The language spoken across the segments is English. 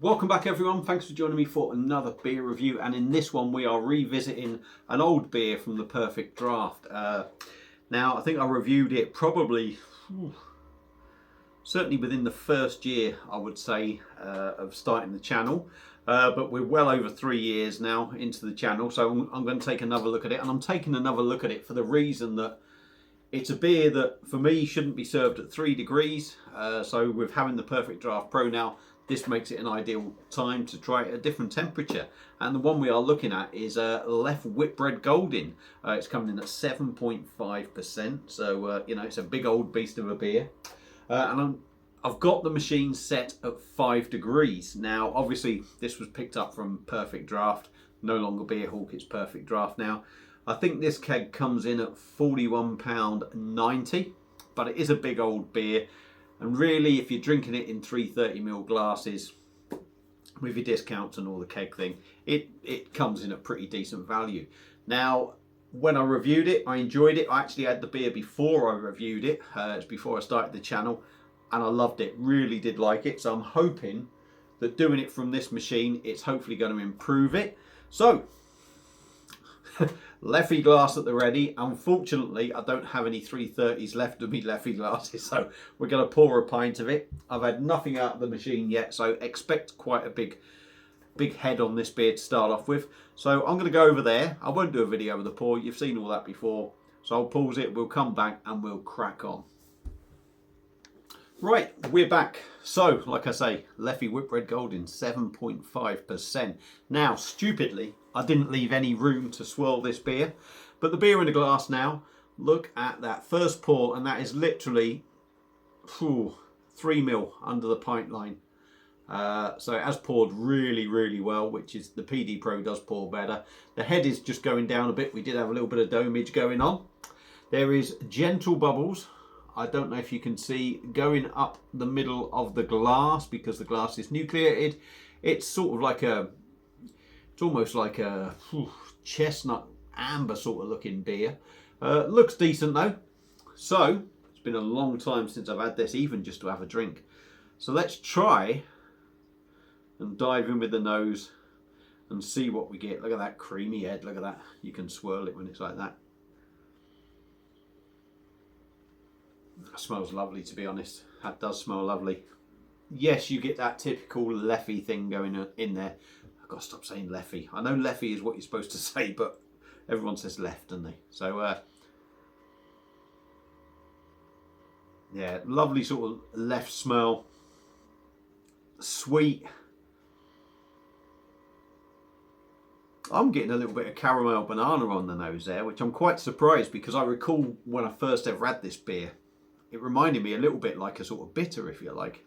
Welcome back everyone, thanks for joining me for another beer review, and in this one we are revisiting an old beer from the Perfect Draft. Now I think I reviewed it probably, certainly within the first year I would say of starting the channel, but we're well over 3 years now into the channel, so I'm going to take another look at it, and I'm taking another look at it for the reason that it's a beer that for me shouldn't be served at 3 degrees, so with having the Perfect Draft Pro now, this makes it an ideal time to try it at a different temperature. And the one we are looking at is Leffe Whitbread Golding. It's coming in at 7.5%, so you know, it's a big old beast of a beer. I've got the machine set at 5 degrees. Now, obviously, this was picked up from Perfect Draft, no longer Beer Hawk, it's Perfect Draft now. I think this keg comes in at £41.90, but it is a big old beer. And really, if you're drinking it in 330ml glasses, with your discounts and all the keg thing, it comes in at pretty decent value. Now, when I reviewed it, I enjoyed it. I actually had the beer before I reviewed it. It's before I started the channel, and I loved it. Really did like it. So I'm hoping that doing it from this machine, it's hopefully going to improve it. So, Leffe glass at the ready. Unfortunately, I don't have any 330s left of me Leffe glasses, so we're going to pour a pint of it. I've had nothing out of the machine yet, so expect quite a big head on this beer to start off with. So I'm going to go over there. I won't do a video of the pour. You've seen all that before. So I'll pause it, we'll come back and we'll crack on. Right, we're back. So, like I say, Leffe Whitbread Golding, 7.5%. Now, stupidly, I didn't leave any room to swirl this beer, but the beer in the glass now, look at that first pour, and that is literally 3ml under the pint line. So it has poured really, really well, which is, the PD Pro does pour better. The head is just going down a bit. We did have a little bit of domage going on. There is gentle bubbles. I don't know if you can see, going up the middle of the glass, because the glass is nucleated. It's sort of like a, it's almost like a chestnut amber sort of looking beer. Looks decent though. So, it's been a long time since I've had this, even just to have a drink. So let's try and dive in with the nose and see what we get. Look at that creamy head, look at that. You can swirl it when it's like that. It smells lovely, to be honest. That does smell lovely. Yes, you get that typical Leffe thing going in there. I've got to stop saying Leffe. I know Leffe is what you're supposed to say, but everyone says left, don't they? So, yeah, lovely sort of Leffe smell. Sweet. I'm getting a little bit of caramel banana on the nose there, which I'm quite surprised, because I recall when I first ever had this beer, it reminded me a little bit like a sort of bitter, if you like.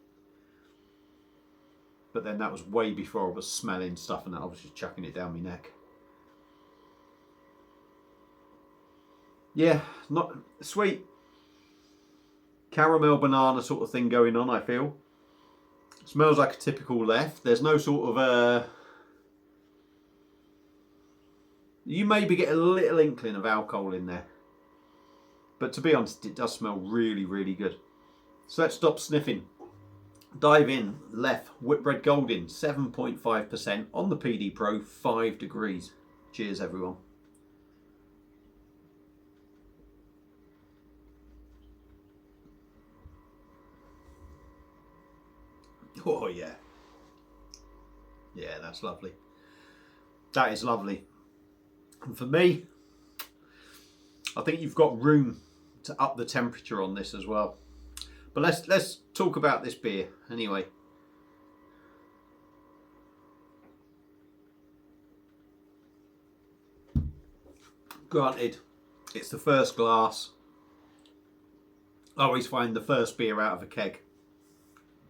But then that was way before I was smelling stuff and I was just chucking it down my neck. Yeah, not sweet. Caramel banana sort of thing going on, I feel. It smells like a typical Leffe. There's no sort of... you maybe get a little inkling of alcohol in there. But to be honest, it does smell really, really good. So let's stop sniffing. Dive in. Leffe Whitbread Golding, 7.5% on the PD Pro, 5 degrees. Cheers, everyone. Oh, yeah. Yeah, that's lovely. That is lovely. And for me, I think you've got room to up the temperature on this as well. But let's talk about this beer anyway. Granted, it's the first glass. I always find the first beer out of a keg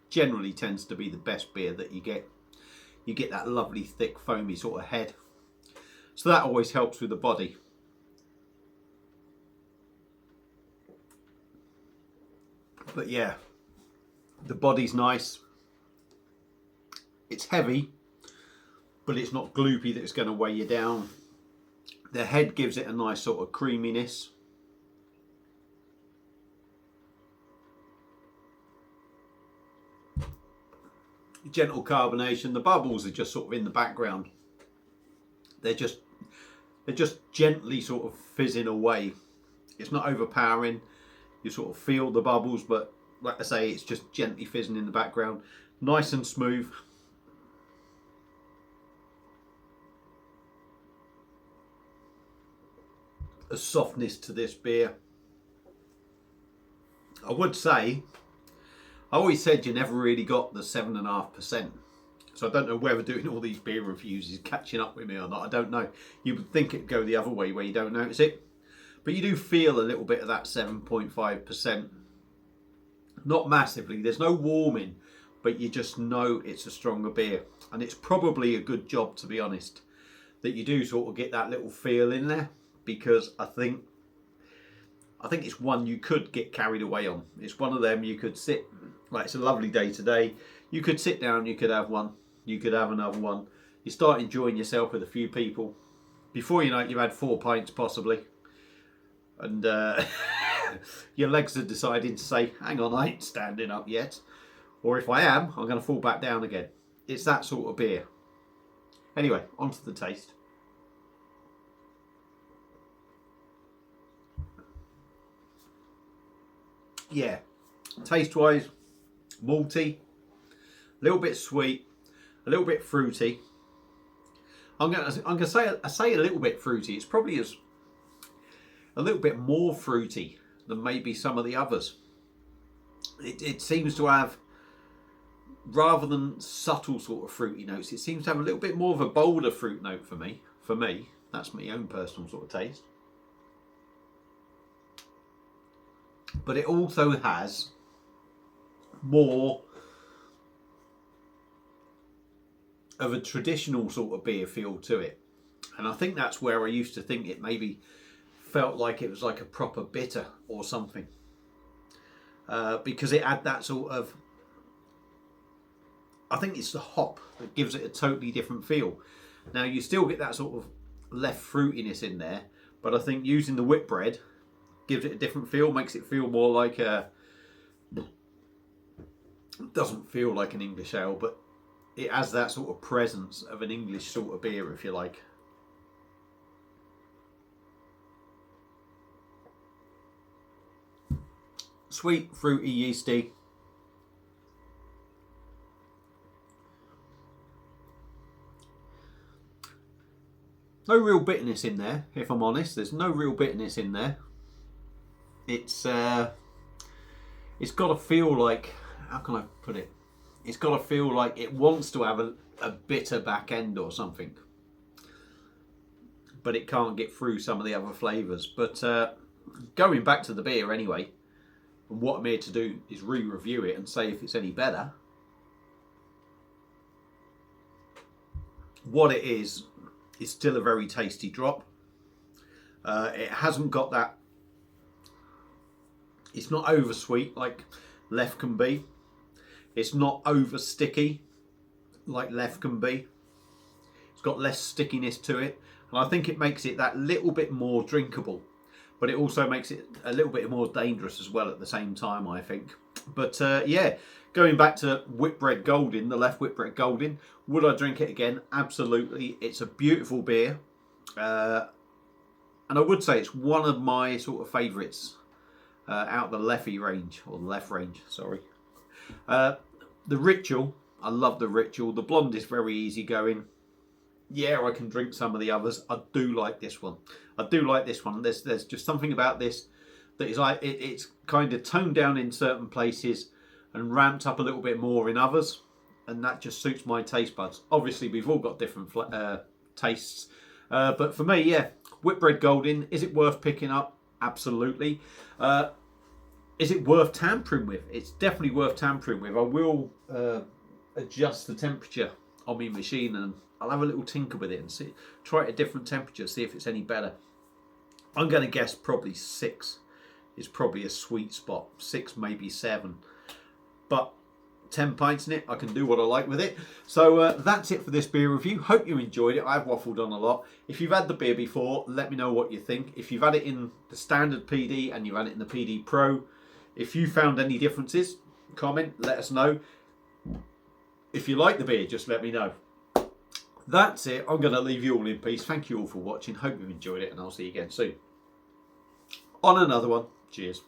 generally tends to be the best beer that you get. You get that lovely thick foamy sort of head. So that always helps with the body. But yeah, the body's nice. It's heavy, but it's not gloopy that it's going to weigh you down. The head gives it a nice sort of creaminess. gentle carbonation. The bubbles are just sort of in the background. They're just gently sort of fizzing away. It's not overpowering. You sort of feel the bubbles, but like I say, it's just gently fizzing in the background. Nice and smooth. A softness to this beer. I would say, I always said you never really got the 7.5%. So I don't know whether doing all these beer reviews is catching up with me or not. I don't know. You would think it'd go the other way where you don't notice it. But you do feel a little bit of that 7.5%. Not massively. There's no warming, but you just know it's a stronger beer. And it's probably a good job, to be honest, that you do sort of get that little feel in there. Because I think it's one you could get carried away on. It's one of them you could sit, like it's a lovely day today. You could sit down, you could have one, you could have another one. You start enjoying yourself with a few people. Before you know it, you've had 4 pints possibly. And your legs are deciding to say, hang on, I ain't standing up yet. Or if I am, I'm going to fall back down again. It's that sort of beer. Anyway, on to the taste. Yeah, taste-wise, malty, a little bit sweet, a little bit fruity. I'm gonna say a little bit fruity. It's probably a little bit more fruity than maybe some of the others. It seems to have, rather than subtle sort of fruity notes, it seems to have a little bit more of a bolder fruit note for me. For me, that's my own personal sort of taste. But it also has more of a traditional sort of beer feel to it. And I think that's where I used to think it maybe felt like it was like a proper bitter or something. Because it had that sort of, I think it's the hop that gives it a totally different feel. Now you still get that sort of left fruitiness in there, but I think using the Whitbread gives it a different feel, makes it feel more like a, doesn't feel like an English ale, but it has that sort of presence of an English sort of beer, if you like. Sweet, fruity, yeasty. No real bitterness in there, if I'm honest. There's no real bitterness in there. It's got to feel like, how can I put it? It's got to feel like it wants to have a bitter back end or something, but it can't get through some of the other flavours. But going back to the beer anyway, and what I'm here to do is re-review it and say if it's any better. What it is still a very tasty drop. It hasn't got that, it's not over sweet like Leffe can be. It's not over sticky like Leffe can be. It's got less stickiness to it, and I think it makes it that little bit more drinkable, but it also makes it a little bit more dangerous as well at the same time, I think. But yeah, going back to Whitbread Golding, the Leffe Whitbread Golding, would I drink it again? Absolutely. It's a beautiful beer, and I would say it's one of my sort of favourites out of the Leffe range, or the Leffe range, sorry. The Ritual, I love the Ritual. The blonde is very easygoing. Yeah, I can drink some of the others. I do like this one. I do like this one. There's just something about this that is like, it's kind of toned down in certain places and ramped up a little bit more in others, and that just suits my taste buds. Obviously, we've all got different tastes, but for me, yeah, Whitbread Golding, is it worth picking up? Absolutely. Is it worth tampering with? It's definitely worth tampering with. I will adjust the temperature on my machine, and I'll have a little tinker with it and see, try it at different temperatures, see if it's any better. I'm going to guess probably 6 is probably a sweet spot. 6, maybe 7. But 10 pints in it, I can do what I like with it. So that's it for this beer review. Hope you enjoyed it. I've waffled on a lot. If you've had the beer before, let me know what you think. If you've had it in the standard PD and you've had it in the PD Pro, if you found any differences, comment, let us know. If you like the beer, just let me know. That's it. I'm going to leave you all in peace. Thank you all for watching. Hope you've enjoyed it, and I'll see you again soon on another one. Cheers.